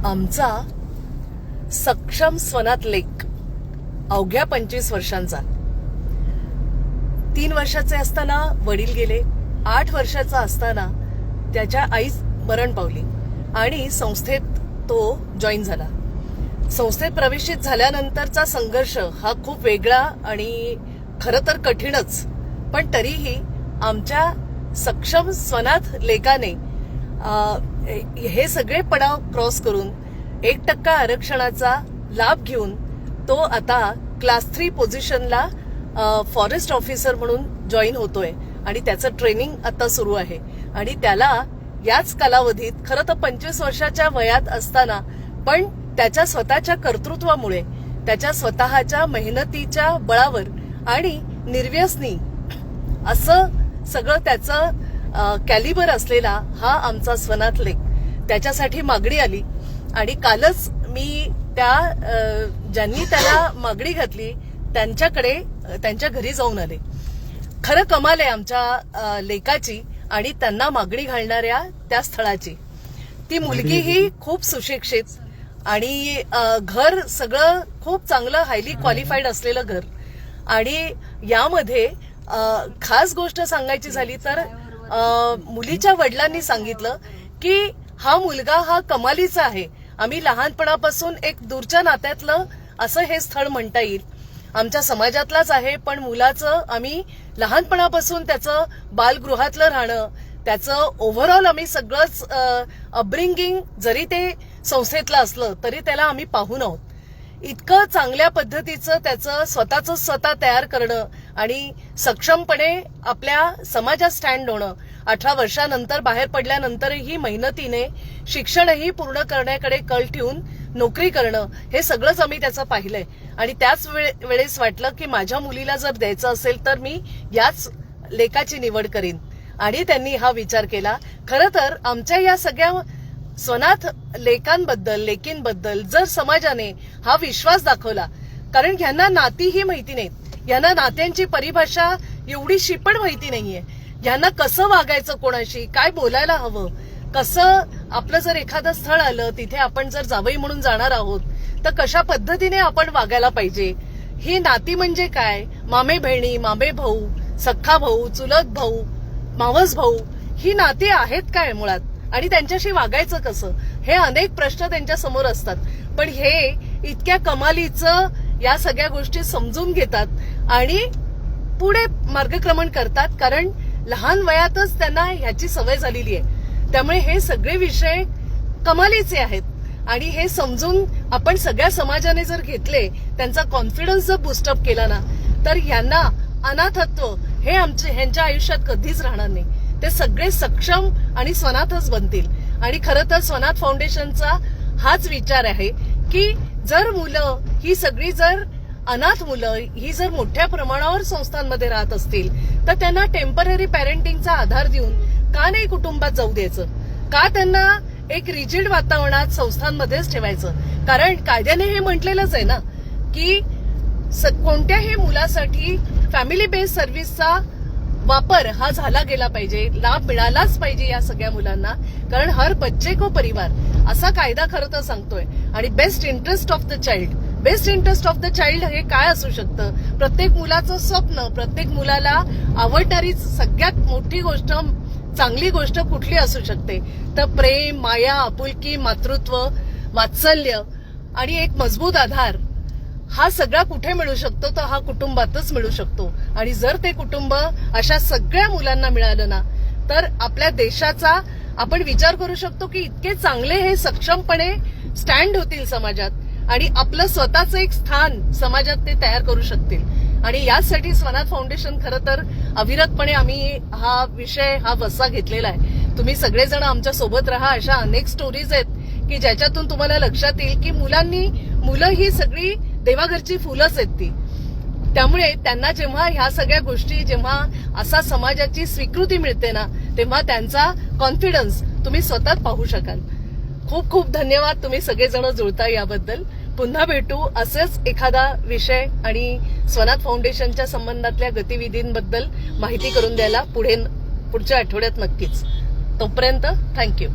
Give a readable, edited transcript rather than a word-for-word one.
आमचा सक्षम स्वनाथ लेक अवघ्या 25 वर्षांचा. 3 वर्षाचे असताना वडील गेले. 8 वर्षाचा असताना त्याच्या आई मरण पावली आणि संस्थेत तो जॉईन झाला. संस्थेत प्रवेशित झाल्यानंतरचा संघर्ष हा खूप वेगळा आणि खरं तर कठीणच, पण तरीही आमच्या सक्षम स्वनाथ लेकाने हे सगळे पडाव क्रॉस करून 1% आरक्षणाचा लाभ घेऊन तो आता क्लास 3 पोझिशनला फॉरेस्ट ऑफिसर म्हणून जॉईन होतोय आणि त्याचं ट्रेनिंग आता सुरू आहे. आणि त्याला याच कालावधीत खरं तर 25 वर्षाच्या वयात असताना पण त्याच्या स्वतःच्या कर्तृत्वामुळे, त्याच्या स्वतःच्या मेहनतीच्या बळावर आणि निर्व्यसनी असं सगळं त्याचं कॅलिबर असलेला हा आमचा स्वनाथ लेक, त्याच्यासाठी मागणी आली. आणि कालच मी ज्यांनी त्याला मागणी घातली त्यांच्या घरी जाऊन आले. खरं कमाल आहे आमच्या लेकाची आणि त्यांना मागणी घालणाऱ्या त्या स्थळाची. ती मुलगी ही खूप सुशिक्षित आणि घर सगळं खूप चांगलं हायली क्वालिफाईड असलेलं घर. आणि यामध्ये खास गोष्ट सांगायची झाली तर मुलीच्या वडिलांनी सांगितलं की हा मुलगा हा कमालीचा आहे. आम्ही लहानपणापासून एक दूरच्या नात्यातलं असं हे स्थळ म्हणता येईल. आमच्या समाजातलाच आहे, पण मुलाचं आम्ही लहानपणापासून त्याचं बालगृहातलं राहणं, त्याचं ओव्हरऑल आम्ही सगळंच अपब्रिंगिंग जरी ते संस्थेतलं असलं तरी त्याला आम्ही पाहून आहोत. इतकं चांगल्या पद्धतीचं त्याचं स्वतः तयार करणं आणि सक्षमपणे आपल्या समाजात स्टँड होणं, 18 वर्षानंतर बाहेर पडल्यानंतरही मेहनतीने शिक्षणही पूर्ण करण्याकडे कल ठेवून नोकरी करणं, हे सगळंच आम्ही त्याचं पाहिलंय. आणि त्याच वेळेस वाटलं की माझ्या मुलीला जर द्यायचं असेल तर मी याच लेकाची निवड करीन. आणि त्यांनी हा विचार केला. खरं तर आमच्या या सगळ्या स्वनाथ लेकींबद्दल जर समाजाने हा विश्वास दाखवला, कारण ह्यांना नातीही माहिती नाहीत, ह्यांना नात्यांची परिभाषा एवढीशी पण माहिती नाहीये, ह्यांना कसं वागायचं, कोणाशी काय बोलायला हवं, कसं आपलं जर एखादं स्थळ आलं तिथे आपण जर जावई म्हणून जाणार आहोत तर कशा पद्धतीने आपण वागायला पाहिजे, ही नाती म्हणजे काय, मामे बहिणी, मामे भाऊ, सख्खा भाऊ, चुलत भाऊ, मावस भाऊ, ही नाती आहेत काय मुळात, आणि त्यांच्याशी वागायचं कसं, हे अनेक प्रश्न त्यांच्या समोर असतात. पण हे इतक्या कमालीचं या सगळ्या गोष्टी समजून घेतात आणि पुढे मार्गक्रमण करतात, कारण लहान वयातच त्यांना ह्याची सवय झालेली आहे. त्यामुळे हे सगळे विषय कमालीचे आहेत. आणि हे समजून आपण सगळ्या समाजाने जर घेतले, त्यांचा कॉन्फिडन्स जर बुस्टअप केला ना, तर ह्यांना अनाथत्व हे ह्यांच्या आयुष्यात कधीच राहणार नाही. ते सगळे सक्षम आणि स्वनाथच बनतील. आणि खरं तर स्वनाथ फाउंडेशनचा हाच विचार आहे की जर मुलं ही सगळी जर अनाथ मुलं ही जर मोठ्या प्रमाणावर संस्थांमध्ये राहत असतील तर त्यांना टेम्पररी पॅरेंटिंगचा आधार देऊन का नाही कुटुंबात जाऊ द्यायचं, का त्यांना एक रिजिड वातावरणात संस्थांमध्येच ठेवायचं. कारण कायद्याने हे म्हटलेलंच आहे ना की कोणत्याही मुलासाठी फॅमिली बेस्ड सर्व्हिसचा वापर हा झाला गेला पाहिजे, लाभ मिळालाच पाहिजे या सगळ्या मुलांना. कारण हर बच्चे को परिवार असा कायदा खरं तर सांगतोय. आणि best interest of the child हे काय असू शकतं, प्रत्येक मुलाचं स्वप्न, प्रत्येक मुलाला आवडणारी सगळ्यात मोठी गोष्ट, चांगली गोष्ट कुठली असू शकते तर प्रेम, माया, आपुलकी, मातृत्व, वात्सल्य आणि एक मजबूत आधार. हा सगळा कुठे मिळू शकतो तर हा कुटुंबातच मिळू शकतो. आणि जर ते कुटुंब अशा सगळ्या मुलांना मिळालं ना तर आपल्या देशाचा आपण विचार करू शकतो की इतके चांगले हे सक्षमपणे स्टँड होतील समाजात आणि आपलं स्वतःचं एक स्थान समाजात ते तयार करू शकतील. आणि यासाठी स्वनाथ फाउंडेशन खरं तर अविरतपणे आम्ही हा विषय, हा वसा घेतलेला आहे. तुम्ही सगळेजण आमच्या सोबत राहा. अशा अनेक स्टोरीज आहेत की ज्याच्यातून तुम्हाला लक्षात येईल की मुलं ही सगळी देवाघरची फुलंच आहेत ती. त्यामुळे त्यांना जेव्हा ह्या सगळ्या गोष्टी, जेव्हा असा समाजाची स्वीकृती मिळते ना, तेव्हा त्यांचा कॉन्फिडन्स तुम्ही स्वतःच पाहू शकाल. खूप खूप धन्यवाद तुम्ही सगळेजण जुळता याबद्दल. पुन्हा भेटू असेच एखादा विषय आणि स्वनाथ फाउंडेशनच्या संबंधातल्या गतिविधींबद्दल माहिती करून द्यायला पुढच्या आठवड्यात नक्कीच. तोपर्यंत थँक्यू.